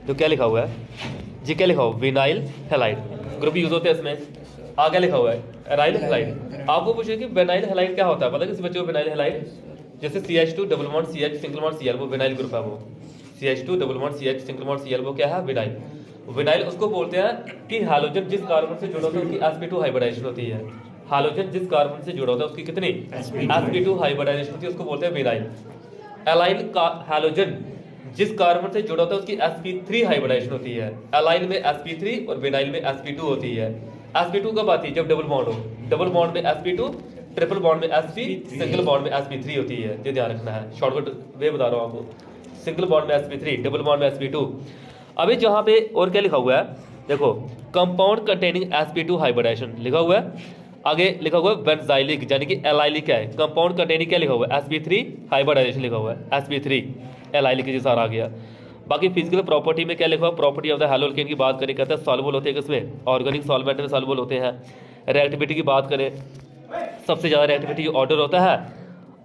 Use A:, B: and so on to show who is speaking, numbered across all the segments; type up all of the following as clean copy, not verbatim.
A: तो क्या लिखा हुआ है जी, क्या लिखा हुआ विनाइल हैलाइड ग्रुप यूज होते हैं इसमें। आगे लिखा हुआ है एराइल हैलाइड। आपको पूछे कि विनाइल हैलाइड क्या होता है, पता है किसी बच्चे को विनाइल हैलाइड? जैसे CH2 double bond CH single bond Cl वो विनाइल ग्रुप है। वो CH2 double bond CH single bond Cl वो क्या है विनाइल। विनाइल उसको बोलते हैं कि हाइड्रोजन जिस कार्बन से जुड़ा होता है उसकी sp2 हाइब्रिडाइजेशन होती है। हाइड्रोजन जिस कार्बन से जुड़ा होता है उसकी कितनी sp2 हाइब्रिडाइजेशन होती है, उसको बोलते हैं विनाइल। एलाइल का हाइड्रोजन जिस कार्बन से जुड़ा होता है उसकी sp3 हाइब्रिडाइजेशन होती है। एलाइल में sp3 और विनाइल में sp2 होती है। sp2 कब आती है? जब डबल बॉन्ड हो। डबल बॉन्ड में sp2, ट्रिपल बॉन्ड में sp, सिंगल बॉन्ड में sp3 होती है। ये ध्यान रखना है, शॉर्टकट वे बता रहा हूं आपको। सिंगल बॉन्ड में sp3, डबल बॉन्ड में sp2। अभी जहां पे और क्या लिखा हुआ है देखो, कंपाउंड कंटेनिंग sp2 हाइब्रिडाइजेशन लिखा हुआ है। आगे लिखा हुआ है बेंजाइलिक यानी कि एलाइलिक है। कंपाउंड कंटेनिंग क्या लिखा हुआ है sp3 हाइब्रिडाइजेशन लिखा हुआ है sp3 एलाइलिक जैसा आ गया। बाकी फिजिकल प्रॉपर्टी में क्या लिखा हुआ, प्रॉपर्टी ऑफ द हैलोअल्केन की बात करें, कहते हैं सॉल्युबल होते हैं किसमें, ऑर्गेनिक सॉल्वेंट में सॉल्युबल होते हैं। रिएक्टिविटी की बात करें, सबसे ज्यादा रिएक्टिविटी ऑर्डर होता है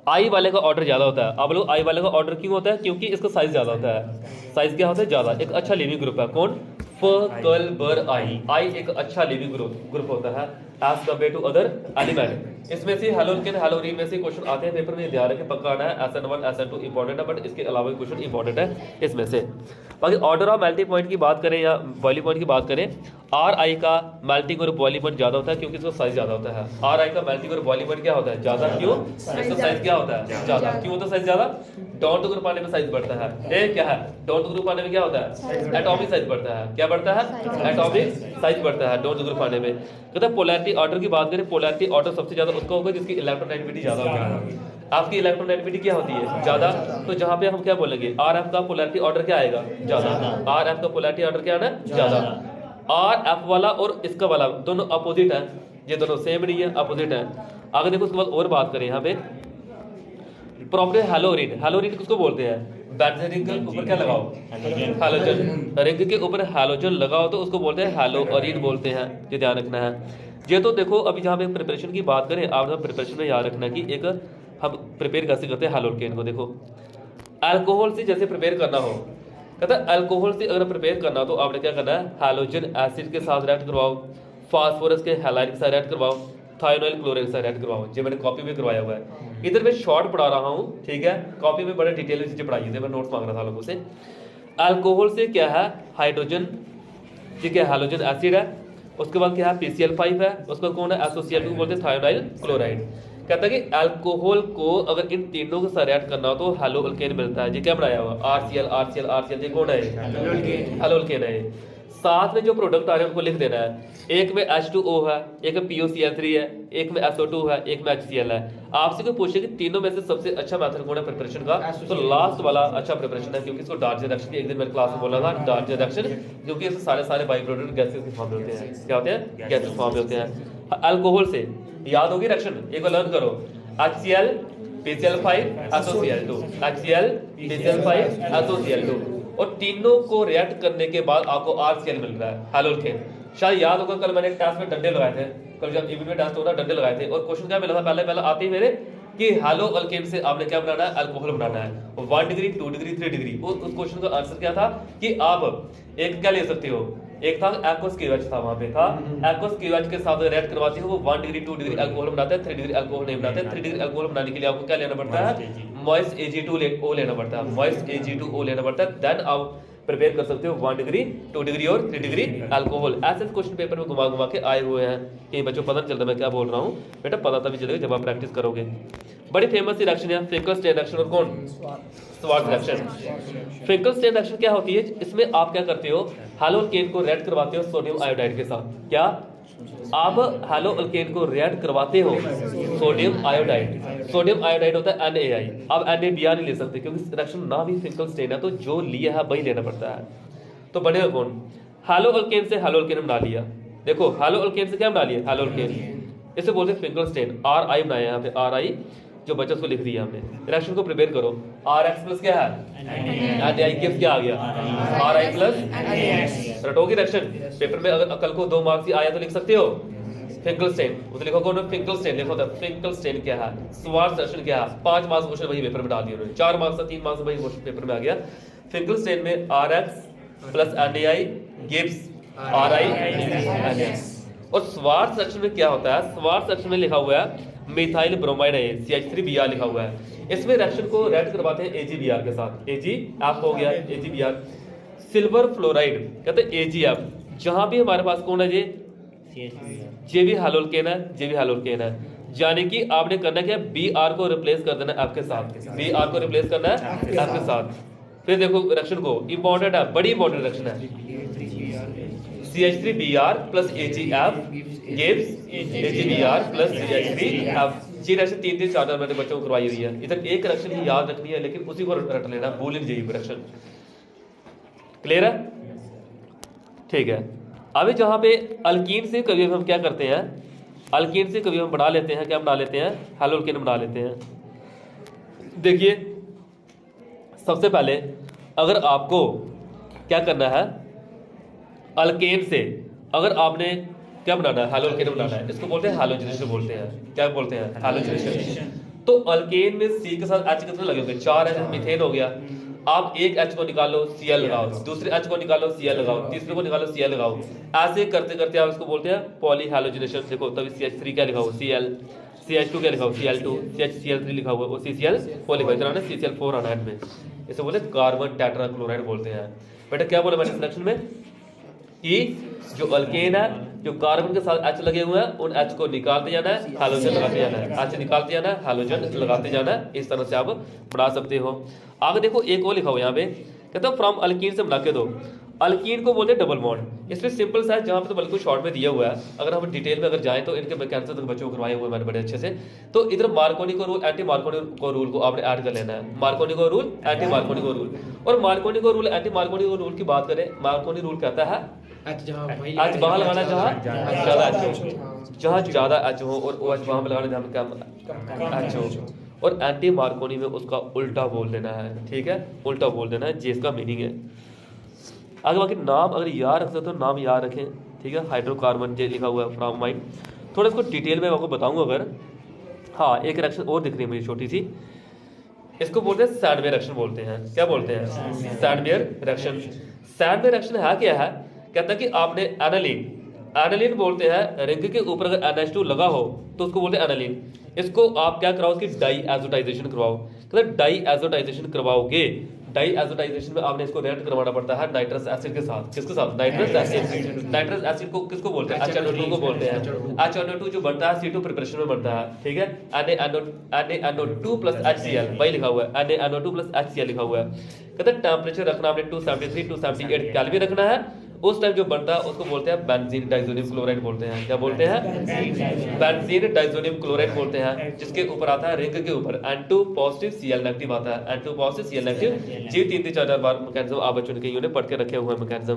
A: आई वाले का ऑर्डर ज्यादा होता है। अब लोग आई वाले का ऑर्डर क्यों होता है? क्योंकि इसका साइज ज्यादा होता है। साइज क्या होता है? ज्यादा। एक अच्छा लिविंग ग्रुप है कौन? फकलबर आई। आई एक अच्छा लिविंग ग्रुप होता है as compare to other element. इसमें से हैलोअल्केन हैलोरीन में से क्वेश्चन आते हैं पेपर में, ध्यान रखें पक्का आना है। SN1 SN2 इंपॉर्टेंट है, बट इसके अलावा क्वेश्चन इंपॉर्टेंट है इसमें से। बाकी ऑर्डर ऑफ मेल्टिंग पॉइंट की बात करें या बॉइलिंग पॉइंट की बात करें, आर आई का मेल्टिंग और बॉइलिंग पॉइंट ज्यादा होता है क्योंकि इसका साइज ज्यादा होता है। आर आई का मेल्टिंग और बॉइलिंग पॉइंट क्या होता है? ज्यादा। क्यों? इसका साइज क्या होता है? ज्यादा। क्यों होता है साइज ज्यादा? डाउन टू ग्रुप आने में साइज बढ़ता है। ए क्या है? डाउन टू ग्रुप आने में क्या होता है? एटॉमिक साइज बढ़ता है। क्या बढ़ता है? एटॉमिक साइज बढ़ता है डाउन टू ग्रुप आने में। कहते हैं पोलैरिटी ऑर्डर की बात करें, पोलैरिटी ऑर्डर सबसे ज्यादा उसका होगा जिसकी इलेक्ट्रोनेगेटिविटी ज्यादा होगी। आपकी इलेक्ट्रोनेगेटिविटी क्या होती है? ज्यादा। तो जहां पे हम क्या बोलेंगे, आर एफ का पोलैरिटी ऑर्डर क्या आएगा? ज्यादा। आर एफ का पोलैरिटी ऑर्डर क्या आना? ज्यादा। आर एफ वाला और इसका वाला दोनों अपोजिट है, ये दोनों सेम नहीं है, अपोजिट है। आगे देखो उसके बाद और बात करें यहाँ पे प्रॉपर्टी हैलोरीन। हैलोरीन किसको बोलते हैं? बेंजीन रिंग के ऊपर क्या लगाओ? हैलोजन। रिंग के ऊपर हैलोजन लगाओ तो उसको बोलते हैं हैलोरीन बोलते हैं। ये ध्यान रखना है। ये तो देखो अभी जहाँ पे प्रिपरेशन की बात करें, आप प्रिपरेशन में याद रखना कि एक हम प्रिपेयर कैसे करते हैं हैलोअल्केन को। देखो अल्कोहल से जैसे प्रिपेयर करना हो, कहता है अल्कोहल से अगर प्रिपेयर करना हो तो आपने क्या करना है, हैलोजन एसिड के साथ रिएक्ट करवाओ, फास्फोरस के हैलाइड के साथ रिएक्ट करवाओ, थायोनाइल क्लोराइड के साथ रिएक्ट करवाओ। जो मैंने कॉपी में करवाया हुआ है, इधर मैं शॉर्ट पढ़ा रहा हूँ, ठीक है। कॉपी में बड़े डिटेल में चीजें पढ़ाई थी, मैं नोट्स मांग रहा था लोगों से। अल्कोहल से क्या है? हाइड्रोजन, ठीक है, हैलोजन एसिड है। उसके बाद क्या है? PCl5 है। उसके बाद कौन है? SOCl2 बोलते हैं, थायोनाइल क्लोराइड। कहता है कि अल्कोहल को अगर इन तीनों के साथ रिएक्ट करना हो तो हैलोअल्केन मिलता है। जी क्या बनाया हुआ? RCl ये कौन है? हैलोअल्केन है। साथ में जो प्रोडक्ट आ रहे हैं उनको लिख देना है। एक में H2O है, एक में POCl3 है, एक में SO2 है, एक में HCl है। आपसे कोई पूछे कि तीनों में से सबसे अच्छा मेथड कौन है प्रिपरेशन का, तो लास्ट वाला अच्छा प्रिपरेशन है, क्योंकि इसको डार्क रिएक्शन एक दिन मैंने क्लास में बोला था, डार्क रिएक्शन, क्योंकि इससे सारे बाई प्रोडक्ट गैसेस के फॉर्म में होते हैं। क्या होते हैं? गैसेस फॉर्म में होते हैं। अल्कोहल से याद होगी रिएक्शन, एक बार लर्न करो। HCl PCl5 SOCl2, HCl PCl5 SOCl2, और तीनों को रिएक्ट करने के बाद आपको RCl मिल रहा है, हैलोअल्केन। शायद याद होगा कल मैंने टेस्ट में डंडे लगाए थे, कल जब इवेंट में टेस्ट हो रहा डंडे लगाए थे, और क्वेश्चन क्या मिला था पहले आते ही मेरे कि हैलोअल्केन से आपने क्या बनाना है? अल्कोहल बनाना है। 1 डिग्री 2 डिग्री 3 डिग्री। उस क्वेश्चन का आंसर क्या था कि आप एक क्या ले सकते हो, एक था एक्वस KOH था, वहां पे था एक्वस KOH के साथ रिएक्ट करवाते हो वो 1 डिग्री 2 डिग्री अल्कोहल बनाते हैं, 3 डिग्री अल्कोहल नहीं बनाते। 3 डिग्री अल्कोहल बनाने के लिए आपको क्या लेना पड़ता है? मॉइस्ट Ag2O लेना पड़ता है, मॉइस्ट Ag2O लेना पड़ता है। देन आप प्रिपेयर कर सकते हो 1 डिग्री 2 डिग्री और 3 डिग्री अल्कोहल। ऐसे क्वेश्चन पेपर में घुमा के आए हुए हैं कि बच्चों पता नहीं चलता मैं क्या बोल रहा हूँ। बेटा पता तभी चलेगा जब आप प्रैक्टिस करोगे। बड़ी फेमस रिएक्शन है फिंकलस्टीन रिएक्शन, और कौन? Swarts reaction. फिंकलस्टीन रिएक्शन क्या होती है? इसमें आप क्या करते हो, हैलोअल्केन को रिएक्ट करवाते हो सोडियम आयोडाइड के साथ। क्या आप हैलोअल्केन को रिएक्ट करवाते हो? Sodium iodide. सोडियम आयोडाइड होता है NaI। अब NaBr नहीं ले सकते क्योंकि रिएक्शन ना भी फिंकलस्टीन है, तो जो लिया है वही लेना पड़ता है। तो बनेगा कौन? हैलोअल्केन से हैलोअल्केन बना लिया। देखो हैलोअल्केन से क्या बना लिया? हैलोअल्केन। इसे बोलते हैं फिंकलस्टीन। RI बनाया यहाँ पे, RI जो बच्चों को लिख दिया हमने। रिएक्शन को प्रिपेयर करो। RX प्लस क्या है? NaI क्या आ गया? RI plus. रटोगी रिएक्शन पेपर में, अगर कल को 2 मार्क्स ही आया तो लिख सकते हो फिंकलस्टीन। तो लिखो कौन? फिंकलस्टीन लिखो। तो फिंकलस्टीन क्या है? स्वार्ट्ज रिएक्शन क्या है? 5 मार्क्स क्वेश्चन वही पेपर में डाल दिया उन्होंने, 4 मार्क्स 3 मार्क्स वही क्वेश्चन पेपर में आ गया। फिंकलस्टीन में RX plus NaI gives RI। और स्वार्थ सेक्शन में क्या होता है, स्वार्थ सेक्शन में लिखा हुआ है मिथाइल ब्रोमाइड है CH3Br लिखा हुआ है। इसमें रिएक्शन को रेड करवाते हैं AgBr के साथ, Ag हो गया AgBr। सिल्वर फ्लोराइड कहते हैं AgF, जहां भी हमारे पास कौन है जी, JB हैलोल्केन है, JB हैलोल्केन है, यानी कि आपने करना क्या, Br को रिप्लेस कर देना F के साथ, Br को रिप्लेस करना है F के साथ। फिर देखो रिएक्शन को, इंपॉर्टेंट है, बड़ी इंपॉर्टेंट रिएक्शन है, CH3Br plus AgF gives AgBr plus CH3F। जी रिएक्शन 3 4 मैंने बच्चों को करवाई हुई है, इधर एक रिएक्शन ही याद रखनी है, लेकिन उसी को रट लेना, भूल नहीं जाइए रिएक्शन। क्लियर है, ठीक है। अभी जहां पे अल्कीन से कभी हम क्या करते हैं, अल्कीन से कभी हम बना लेते हैं, क्या बना लेते हैं, हैलोल्केन बना लेते हैं। देखिए सबसे पहले अगर आपको क्या करना है, अल्केन से अगर आपने क्या बनाना है, हैलोल्केन बनाना है, इसको बोलते हैं हैलोजनेशन बोलते हैं, क्या बोलते हैं, हैलोजनेशन। तो अल्केन में C के साथ H कितने लगे होंगे, 4 H, मीथेन हो गया। आप एक H को निकालो Cl लगाओ, दूसरे H को निकालो Cl लगाओ, तीसरे को निकालो Cl लगाओ, ऐसे करते करते आप इसको बोलते हैं पॉली हैलोजनेशन। देखो तभी CH3 क्या लिखा हुआ Cl, CH2 क्या लिखा हुआ Cl2, CH3 लिखा हुआ वो CCl4 लिखा है, CCl4 आना है में, इसे बोले कार्बन टेट्राक्लोराइड बोलते हैं। बेटा क्या बोला मैंने इंट्रोडक्शन में कि जो अल्केन है, जो कार्बन के साथ H लगे हुए हैं, उन H को निकालते जाना है, हैलोजन लगाते जाना है, H निकालते जाना है, हैलोजन लगाते जाना है। इस तरह से आप बना सकते हो। आगे देखो एक और लिखा हुआ यहाँ पे, कहता है फ्रॉम अल्कीन से बना के दो। अल्कीन को बोलते हैं डबल बॉन्ड, इसमें सिंपल सा है, जहाँ पे तो बिल्कुल शॉर्ट में दिया हुआ है। अगर हम डिटेल में अगर जाएं तो इनके मैकेनिज्म तो बच्चों को करवाए हुए मैंने बड़े अच्छे से। तो इधर मार्कोनी को रूल, एंटी मार्कोनी को रूल को आपने ऐड कर लेना है। मार्कोनी को रूल, एंटी मार्कोनी को रूल। और मार्कोनी को रूल, एंटी मार्कोनी को रूल की बात करें, मार्कोनी रूल कहता है H वहां लगाना जहाँ ज्यादा H हो, जहाँ ज्यादा H हो, और OH वहां पे लगाना जहाँ कम H हो। और एंटी मार्कोनी में उसका उल्टा बोल देना है, ठीक है, उल्टा बोल देना है, जे इसका मीनिंग है। आगे बाकी नाम अगर याद रख सकते हो नाम याद रखें, ठीक है। हाइड्रोकार्बन जे लिखा हुआ है फ्रामाइड, थोड़ा इसको डिटेल में आपको बताऊंगा अगर। हाँ एक रिएक्शन और दिख रही है मुझे छोटी सी, इसको बोलते हैं सैंडवेयर रिएक्शन बोलते हैं। क्या बोलते हैं, सैंडवेयर रिएक्शन। सैंडवेयर रिएक्शन है क्या है, कहता है कि आपने एनालिन, एनालिन बोलते हैं रिंग के ऊपर अगर NH2 लगा हो तो उसको बोलते हैं एनालिन। इसको आप क्या कराओ, उसकी डाई एजोटाइजेशन करवाओ। कहते हैं डाई एजोटाइजेशन करवाओगे, डाई एजोटाइजेशन में आपने इसको रिएक्ट करवाना पड़ता है नाइट्रस एसिड के साथ। किसके साथ, नाइट्रस एसिड। नाइट्रस एसिड को किसको बोलते हैं, HNO2 को बोलते हैं। HNO2 जो बनता है C2 प्रिपरेशन में बनता है, ठीक है। NaNO2 प्लस HCl, वही लिखा हुआ है NaNO2 प्लस HCl लिखा हुआ है। कहते हैं टेम्परेचर रखना आपने 273 278 केल्विन रखना है। उस टाइम जो बनता है उसको बोलते हैं बेंजीन डाइजोनियम क्लोराइड बोलते हैं। क्या बोलते हैं, बेंजीन डाइजोनियम क्लोराइड बोलते हैं, जिसके ऊपर आता है रिंग के ऊपर N2 पॉजिटिव Cl नेगेटिव आता है, N2 पॉजिटिव Cl नेगेटिव। जी 3-4 बार मैकेनिज्म आप बच्चों ने कहीं उन्हें पढ़ के रखे हुए हैं मैकेनिज्म।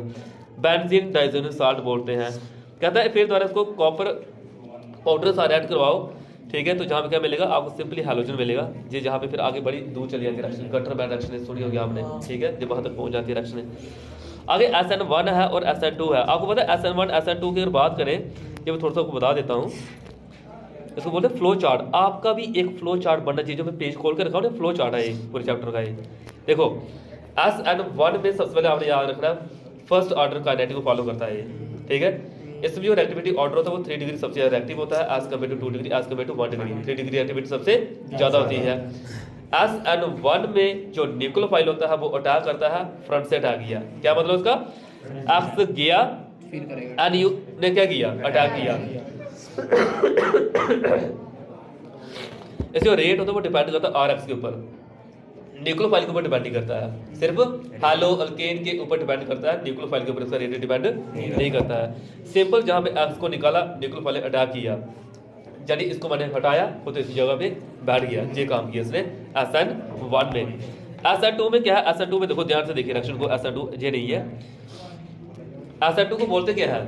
A: बेंजीन डाइजोनियम साल्ट बोलते हैं। कहता है फिर द्वारा इसको कॉपर पाउडर सारे ऐड करवाओ, ठीक है। तो जहाँ पे क्या मिलेगा आपको, सिंपली हैलोजन मिलेगा जी। जहाँ पे फिर आगे बड़ी दूर चली जाती है रिएक्शन, गटर बैड रिएक्शन सुनी होगी आपने, ठीक है, जब वहाँ तक पहुँच जाती है रिएक्शन। आगे SN1 है और SN2 है। आपको पता है SN1 SN2 की अगर बात करें, ये मैं थोड़ा सा आपको बता देता हूँ। इसको बोलते हैं फ्लो चार्ट। आपका भी एक फ्लो चार्ट बनना चाहिए, जो मैं पेज खोल कर रखा हूँ ना, फ्लो चार्ट है ये पूरे चैप्टर का। ये देखो SN1 में सबसे पहले आपने याद रखना फर्स्ट ऑर्डर काइनेटिक को फॉलो करता है ये, ठीक है। इसमें जो रिएक्टिविटी ऑर्डर होता है वो 3 डिग्री सबसे ज्यादा रिएक्टिव होता है as compare to 2 degree, as compare to 1 degree. 3 degree reactivity सबसे ज्यादा होती है। SN1 में जो न्यूक्लियोफाइल होता है वो अटैक करता है, फ्रंट से अटैक किया। क्या मतलब उसका, X गया NU ने क्या किया, अटैक किया। इसका रेट होता है वो डिपेंड करता है RX के ऊपर, न्यूक्लियोफाइल के ऊपर डिपेंड नहीं करता है। सिर्फ हैलो अल्केन के ऊपर डिपेंड करता है, न्यूक्लियोफाइल के ऊपर इसका रेट डिपेंड नहीं करता है। सिंपल जहां पे X को निकाला, न्यूक्लियोफाइल ने अटैक किया, यानी इसको मैंने हटाया वो तो इसी जगह पे बैठ गया। ये काम किया इसने SN1 में। SN2 में क्या है, SN2 में देखो ध्यान से देखिए रिएक्शन को। SN2 ये नहीं है, SN2 को बोलते क्या है,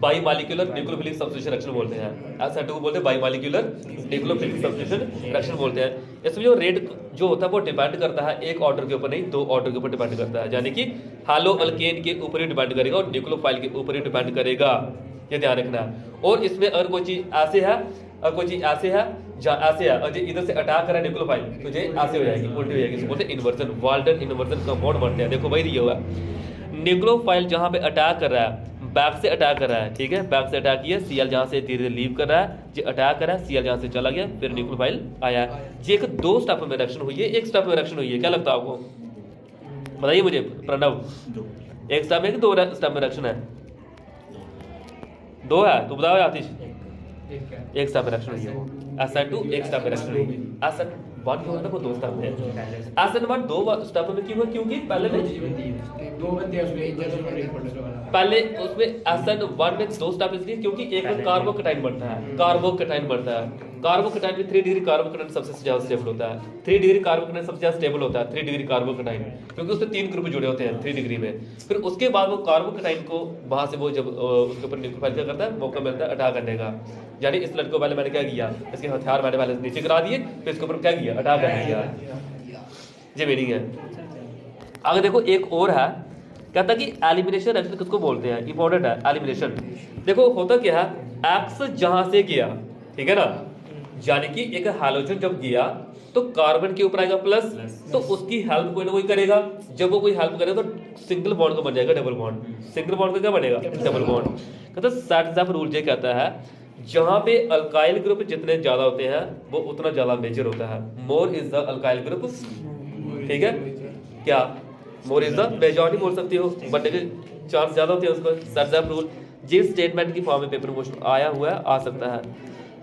A: by molecular nucleophilic substitution reaction बोलते हैं। SN2 को बोलते हैं by molecular nucleophilic substitution reaction बोलते हैं। इसमें जो रेट जो होता है वो डिपेंड करता है एक ऑर्डर के ऊपर नहीं, 2 ऑर्डर के ऊपर डिपेंड करता है। यानी कि हैलो अल्केन के ऊपर ही डिपेंड करेगा और न्यूक्लियोफाइल के ऊपर ही डिपेंड करेगा, ये ध्यान रखना है। और इसमें अगर कोई चीज ऐसे है और कोई चीज ऐसे है, जहाँ ऐसे है और जो इधर से अटैक कर रहा है न्यूक्लियोफाइल, तो ये ऐसे हो जाएगी, उल्टी हो जाएगी। बोलते हैं इन्वर्जन, वाल्टन इन्वर्जन कंपाउंड बनते हैं। देखो वही दिया हुआ है न्यूक्लियोफाइल जहाँ पे अटैक कर रहा है, बैक से अटैक कर रहा है, ठीक है, बैक से अटैक किया, Cl जहाँ से धीरे धीरे लीव कर रहा है, जो अटैक कर रहा है, Cl जहाँ से चला गया, फिर न्यूक्लियोफाइल आया है। ये एक 2 स्टेप में रिएक्शन हुई है, एक स्टेप में रिएक्शन हुई है, क्या लगता है आपको? बताइए मुझे प्रणव, एक स्टेप में कि 2 स्टेप में रिएक्शन है? 2 है, तो बताओ आतिश। एक स्टेप में रिएक्शन हुई है वो, SN2 एक स्टेप में रिएक्शन हुई है। SN1 जो है ना वो 2 स्टेप में है। SN1 2 स्टेप में क्यों है? क्योंकि पहले उसमें SN1 में 2 स्टेप इसलिए क्योंकि एक में कार्बोकैटायन बनता है, कार्बोकैटायन बनता है, कार्बोकैटायन में 3 डिग्री कार्बोकैटायन सबसे ज्यादा स्टेबल होता है, 3 डिग्री कार्बोकैटायन सबसे ज्यादा स्टेबल होता है, 3 डिग्री कार्बोकैटायन, क्योंकि उससे 3 ग्रुप जुड़े होते हैं 3 डिग्री में। फिर उसके बाद वो कार्बोकैटायन को वहां से वो जब उसके ऊपर न्यूक्लियोफाइल क्या करता है, मौका मिलता है अटैक करने का। यानी इस लड़के को पहले मैंने क्या किया, इसके हथियार मैंने पहले नीचे गिरा दिए, फिर इसके ऊपर क्या किया, अटैक करने किया। ये मीनिंग है। आगे देखो एक और है, कहता कि एलिमिनेशन रिएक्शन किसको बोलते हैं, इंपॉर्टेंट है एलिमिनेशन। देखो होता क्या है, एक्स जहां से गया, ठीक है ना, यानी कि एक हैलोजन जब गया तो कार्बन के ऊपर आएगा प्लस, तो उसकी हेल्प कोई ना कोई करेगा, जब वो कोई हेल्प करेगा तो सिंगल बॉन्ड का बन जाएगा डबल बॉन्ड, सिंगल बॉन्ड का क्या बनेगा, डबल बॉन्ड। कहता सैटज़ेफ रूल ये कहता है जहां पे अल्काइल ग्रुप जितने ज्यादा होते हैं वो उतना ज्यादा मेजर होता है, more is the alkyl group, ठीक है, क्या मोर इज द मेजॉरिटी बोल सकती हो, बनने के चांस ज्यादा होते हैं उसको, सैटज़ेफ रूल। जिस स्टेटमेंट की फॉर्म में पेपर मोस्ट आया हुआ है, आ सकता है।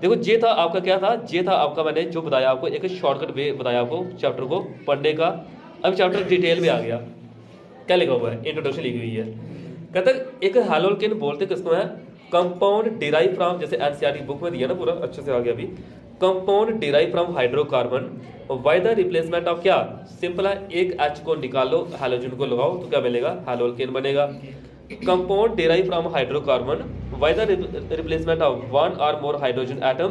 A: देखो ये था आपका, क्या था, ये था आपका, मैंने जो बताया आपको एक शॉर्टकट वे बताया आपको चैप्टर को पढ़ने का। अब चैप्टर डिटेल में आ गया, क्या लिखा हुआ है, इंट्रोडक्शन लिखी हुई है। कहता है एक हैलोल्केन बोलते किसको है, कंपाउंड डिराइव फ्रॉम, जैसे एनसीईआरटी बुक में दिया ना पूरा अच्छे से आ गया अभी, compound derive from hydrocarbon by the replacement of, क्या सिंपल है, एक H को निकालो, हैलोजन को लगाओ तो क्या मिलेगा, हैलोल्केन बनेगा। Compound derive from hydrocarbon by the replacement of 1 or more hydrogen atom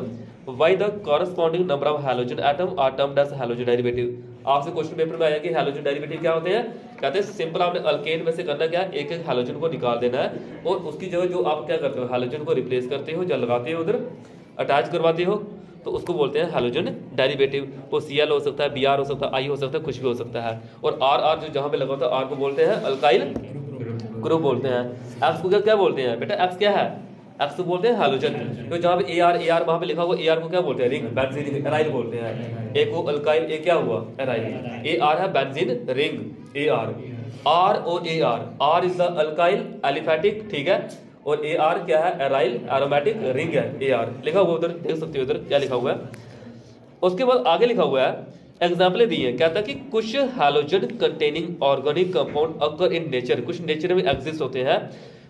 A: by the corresponding number of halogen atom are termed as halogen derivative. आपसे क्वेश्चन पेपर में आया कि हैलोजन डेरिवेटिव क्या होते हैं, कहते हैं सिंपल आपने अल्केन में से करना क्या, एक एक हैलोजन को निकाल देना है और उसकी जगह जो आप क्या करते हो, हैलोजन को रिप्लेस करते हो, जब लगाते हो उधर अटैच करवाते हो, तो उसको बोलते हैं हैलोजन डेरिवेटिव। वो Cl हो सकता है, Br हो सकता है, I हो सकता है, कुछ भी हो सकता है। और R जो जहाँ पे लगा होता है R को बोलते हैं अल्काइल ग्रुप बोलते हैं। एक्स को क्या बोलते हैं बेटा, एक्स क्या है, एक्स को बोलते हैं हैलोजन। तो जहाँ पे AR वहाँ पे लिखा हुआ AR को क्या बोलते हैं, रिंग, बेंजीन रिंग, एराइल बोलते हैं। एक वो अल्काइल, एक क्या हुआ, एराइल। AR है बेंजीन रिंग, AR, R और AR, R is the alkyl aliphatic, ठीक है, और AR क्या है, एराइल एरोमेटिक रिंग है, AR लिखा हुआ उधर, देख सकते हो उधर क्या लिखा हुआ है। उसके बाद आगे लिखा हुआ है, एग्जाम्पल दी है, कहता है कि कुछ halogen containing organic compound occur in nature, कुछ नेचर में एग्जिस्ट होते हैं,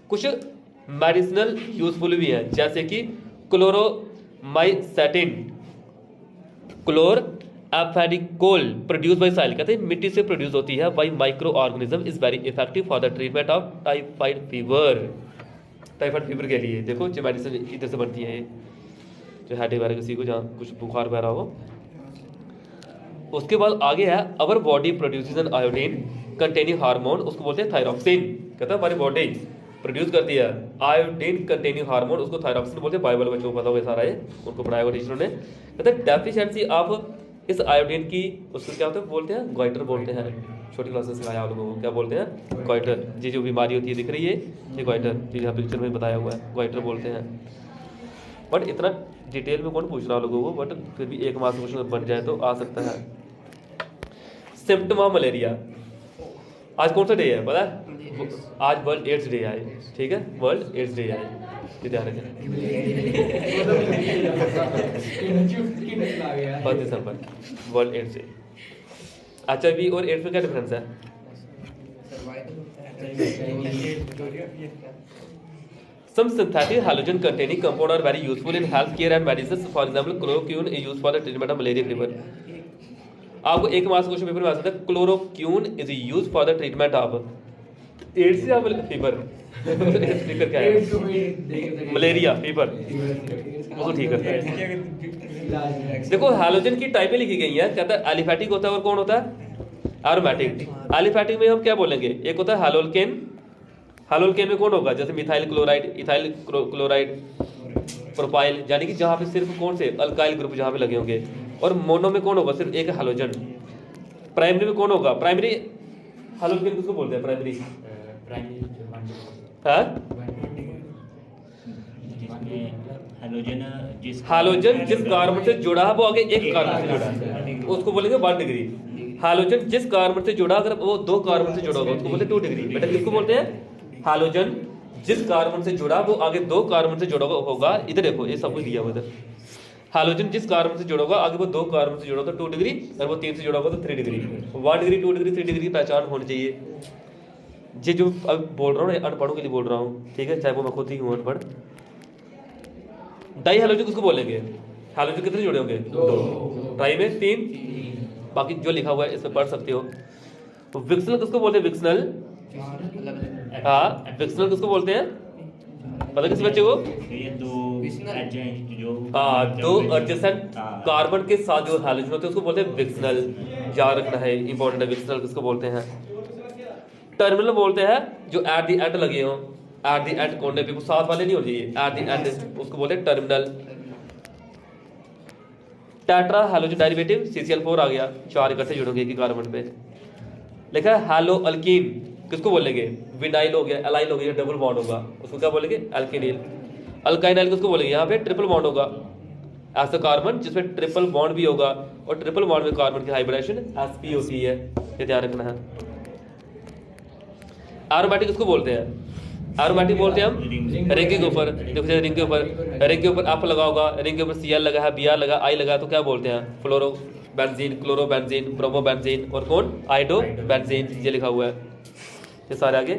A: कुछ मेडिसिनल यूजफुल भी हैं, जैसे कि क्लोरोमाइसेटिन, क्लोरएफेनिकोल प्रोड्यूस बाय सॉइल, कहते हैं मिट्टी से प्रोड्यूस होती है bye micro organism, is very effective for the treatment of typhoid fever. Typhoid fever के लिए देखो जो मेडिसिन इधर से बनती है, जो हेडेक वगैरह किसी को जहाँ कुछ बुखार वगैरह हो। उसके बाद आगे है our body produces N iodine containing hormone, उसको बोलते हैं थायरॉक्सिन। कहता है हमारी बॉडी प्रोड्यूस करती है आयोडीन कंटेनिंग हार्मोन, उसको थायरॉक्सिन बोलते हैं। बाइबल बच्चों को पता होगा सारा, ये उनको पढ़ाया हुआ टीचरों ने। कहते हैं डेफिशिएंसी ऑफ इस आयोडीन की, उसको क्या होता है, बोलते हैं गॉइटर बोलते हैं। छोटी क्लास में सिखाया आप लोगों को, क्या बोलते हैं, गॉइटर। ये जो बीमारी होती है दिख रही है, ये गॉइटर, जो यहाँ पिक्चर में बताया हुआ है, गॉइटर बोलते हैं। बट इतना डिटेल में कौन पूछ रहा लोगों को, बट फिर भी एक मार्क्स क्वेश्चन बन जाए तो आ सकता है। सिम्टम ऑफ मलेरिया, आज कौन सा डे है पता है, आज वर्ल्ड एड्स डे है, ठीक है, वर्ल्ड एड्स डे है, ध्यान रखें, 5 दिसंबर वर्ल्ड एड्स डे। HIV और एड्स में क्या डिफरेंस है, Some synthetic halogen containing compound are very useful in health care and medicines. For example, chloroquine is used for the treatment of malaria fever. आपको एक marks question paper में आ सकता है, chloroquine is used for the treatment of AIDS या fever. Speaker क्या है, malaria fever, वो ठीक करता है। देखो हैलोजन की टाइपें लिखी गई हैं, कहता है एलिफेटिक होता है और कौन होता है, एरोमेटिक। एलिफेटिक में हम क्या बोलेंगे, एक होता है हैलोल्केन, हैलोल्केन में कौन होगा, जैसे methyl chloride, ethyl chloride, propyl, यानी कि जहां पे सिर्फ कौन से अल्काइल ग्रुप जहां पे लगे होंगे। और मोनो में कौन होगा, सिर्फ एक हैलोजन। प्राइमरी में कौन होगा, प्राइमरी हैलोल्केन किसको बोलते हैं, प्राइमरी हाँ हाइड्रोजन जिस कार्बन से जुड़ा है वो आगे एक कार्बन से जुड़ा है उसको बोलेंगे 1 डिग्री। हाइड्रोजन जिस कार्बन से जुड़ा अगर वो 2 कार्बन से जुड़ा होगा उसको बोलते हैं 2 डिग्री। बेटा किसको बोलते हैं? हाइड्रोजन जिस कार्बन से जुड़ा वो आगे 2 कार्बन से जुड़ा होगा। इधर देखो ये सब कुछ दिया हुआ इधर। हाइड्रोजन जिस कार्बन से जुड़ा होगा आगे वो 2 कार्बन से जुड़ा होगा 2 डिग्री और वो 3 से जुड़ा होगा तो 3 डिग्री। 1 डिग्री 2 डिग्री 3 डिग्री की पहचान होनी चाहिए। ये जो अब बोल रहा हूँ ना अनपढ़ों के लिए बोल रहा हूँ, ठीक है, चाहे वो मैं खुद ही हूँ अनपढ़। डाई हाइड्रोजन किसको बोलेंगे? हाइड्रोजन कितने जुड़े होंगे? 2। डाई में 3, बाकी जो लिखा हुआ है इसमें पढ़ सकते हो। तो विक्सनल किसको बोलते हैं? विक्सनल, हाँ विक्सनल किसको बोलते हैं पता किस बच्चे को? हाँ 2 एडजेसेंट कार्बन के साथ जो हाइड्रोजन होते हैं उसको बोलते हैं विक्सनल। याद रखना है, इंपॉर्टेंट है। विक्सनल किसको बोलते हैं? टर्मिनल बोलते हैं जो एट द एंड लगे हो, एट द एंड कोने पे, साथ वाले नहीं होने चाहिए, एट द एंड, उसको बोलते हैं terminal. Tetra hydrogen derivative CCl4 आ गया, 4 इकट्ठे जुड़ोगे एक ही कार्बन पे। लिखा है हैलो अल्कीन किसको बोलेंगे? विनाइल हो गया, एलाइल हो गया, डबल बॉन्ड होगा उसको क्या बोलेंगे? एल्केनिल। अल्काइनाइल किसको बोलेंगे? यहाँ पे ट्रिपल बॉन्ड होगा, ऐसा कार्बन जिसमें ट्रिपल बॉन्ड भी होगा और ट्रिपल बॉन्ड में कार्बन की हाइब्रिडेशन sp होती है, ये ध्यान रखना है। एरोमेटिक किसको बोलते हैं? एरोमेटिक बोलते हैं हम रिंग के ऊपर, देखो जैसे रिंग के ऊपर F लगा होगा, रिंग के ऊपर Cl लगा है, Br लगा, I लगा, तो क्या बोलते हैं? Fluoro benzene, chloro benzene, bromo benzene और कौन? आइडो बेंजीन, ये लिखा हुआ है। ये सारे आगे।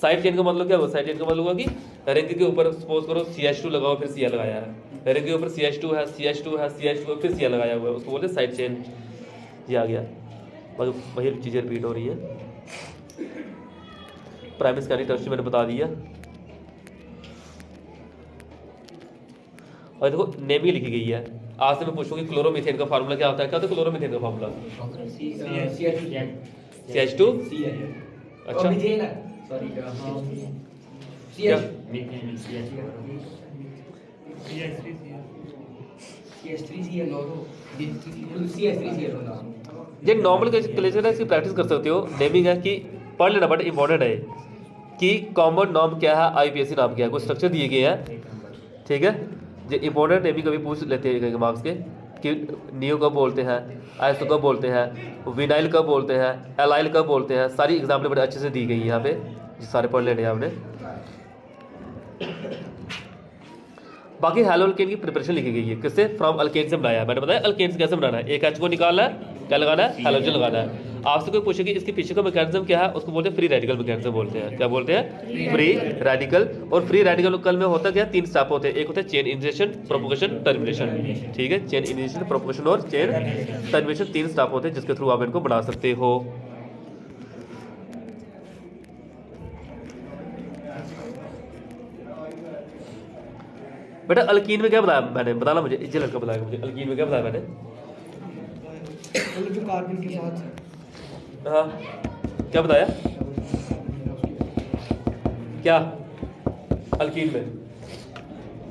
A: साइड चेन का मतलब क्या हुआ? साइड चेन का मतलब हुआ कि रिंग के ऊपर सपोज करो CH2 लगाओ फिर Cl लगाया है, रिंग के ऊपर CH2 है, CH2 है, CH2 फिर Cl लगाया हुआ है, उसको बोलते हैं साइड चेन। ये आ गया, वही चीज़ें रिपीट हो रही है। प्राइमरी सेकेंडरी टर्शियरी मैंने बता दिया। और देखो नेमिंग लिखी गई है। आज से मैं पूछूंगी क्लोरोमीथेन का फार्मूला क्या होता है? क्या होता है क्लोरोमीथेन का फार्मूला? CH2। अच्छा ये नॉर्मल कैलकुलेशन है, इसकी प्रैक्टिस कर सकते हो। नेमिंग है कि पढ़ लेना, बट इंपॉर्टेंट है कि कॉमन नाम क्या है, IUPAC नाम क्या है, कुछ स्ट्रक्चर दिए गए हैं, ठीक है। ये इंपॉर्टेंट नेमिंग कभी पूछ लेते हैं मार्क्स के कि नियो कब बोलते हैं, आइसो कब बोलते हैं, विनाइल कब बोलते हैं, एलाइल कब बोलते हैं। सारी एग्जाम्पल बड़े अच्छे से दी गई है यहाँ पे, ये सारे पढ़ लेने हैं आपने। बाकी हैलो अल्केन की प्रिपरेशन लिखी गई है, किससे? फ्रॉम अल्केन से बनाया है। मैंने बताया अल्केन से कैसे बनाना है। एक H को निकालना है, क्या लगाना है? हैलोजन लगाना है। आपसे कोई पूछे कि इसके पीछे का मैकेनिज्म क्या है, उसको बोलते हैं फ्री रेडिकल मैकेनिज्म बोलते हैं। क्या बोलते हैं? Free radical. और फ्री रेडिकल कल में होता क्या? 3 स्टेप होते हैं। एक होता है चेन इनिशिएशन, प्रोपगेशन, टर्मिनेशन, ठीक है। चेन इनिशिएशन, प्रोपगेशन और चेन टर्मिनेशन 3 स्टेप होते हैं जिसके थ्रू आप इनको बना सकते हो। बेटा अल्कीन में क्या बताया मैंने? बताना मुझे, इज्जत लड़का बताया मुझे अल्कीन में क्या बताया मैंने?
B: जो कार्बन के साथ,
A: हाँ क्या बताया? क्या अल्कीन में?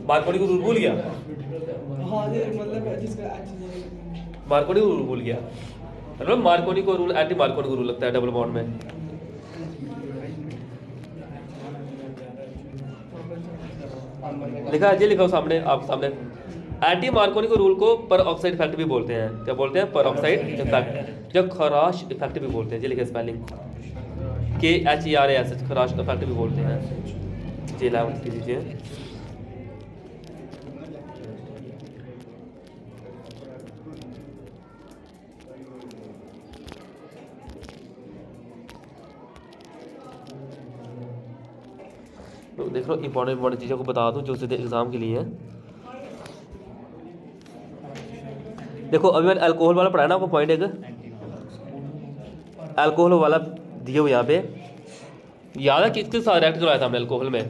A: मार्कोनी को रूल भूल गया?
B: हाँ मतलब जिसका
A: मार्कोनी को रूल भूल गया, मतलब मार्कोनी को रूल एंटी मार्कोनी को रूल लगता है डबल बॉन्ड में। लिखा है, ये लिखा सामने आपके सामने। एंटी मार्कोनी को रूल को पर ऑक्साइड इफेक्ट भी बोलते हैं। क्या बोलते हैं? पर ऑक्साइड इफेक्ट, जब खराश इफेक्ट भी बोलते हैं। ये लिखे स्पेलिंग KHERAS, खराश इफेक्ट भी बोलते हैं। जी लाभ कीजिए। तो देख लो इंपॉर्टेंट चीज़ों को बता दूं जो सीधे एग्जाम के लिए है। देखो अभी मैंने अल्कोहल वाला पढ़ा ना आपको, पॉइंट एक अल्कोहल वाला दिए हुए यहाँ पे। याद है किसके साथ रिएक्ट करवाया था हमने अल्कोहल में?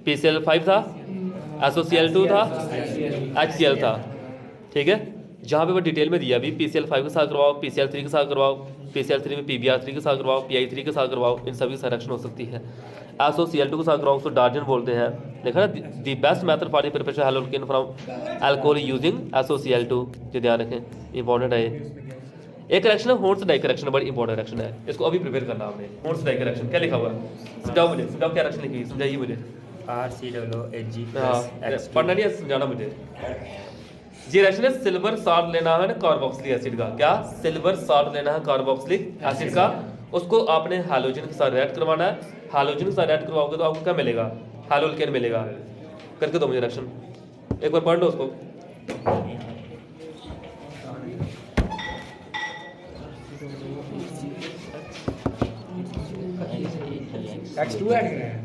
A: PCl5 था, SOCl2 था, HCl था, ठीक है। जहाँ पे वो डिटेल में दिया, अभी PCl5 के साथ करवाओ, PCl3 के साथ करवाओ, PCl3 में PBr3 के साथ करवाओ, PI3 के साथ करवाओ, इन सभी की रिएक्शन हो सकती है। SOCl2 के साथ करवाओ, उसको डार्जन बोलते हैं। देखा ना, the best method for the preparation haloalkane from alcohol using SOCl2, ये ध्यान रखें, इंपॉर्टेंट है। एक रिएक्शन है हॉर्न्स डाइक रिएक्शन, बड़ी इंपॉर्टेंट रिएक्शन है, इसको अभी प्रिपेयर करना आपने। हॉर्न्स डाइक रिएक्शन क्या लिखा हुआ है, समझाओ मुझे, समझाओ क्या रिएक्शन लिखी है, समझाइए मुझे।
C: RCOOHG
A: हाँ
C: plus X2
A: पढ़ना नहीं है, समझाना मुझे। ये रिएक्शन है सिल्वर साल्ट लेना है ना कार्बोक्सिलिक एसिड का, क्या सिल्वर साल्ट लेना है कार्बोक्सिलिक एसिड का, उसको आपने हैलोजन के साथ रिएक्ट करवाना है। हैलोजन के साथ रिएक्ट करवाओगे तो आपको क्या मिलेगा, हैलोल्केन मिलेगा। करके दो मुझे रिएक्शन, एक बार पढ़ लो उसको।
B: X2 ऐड करें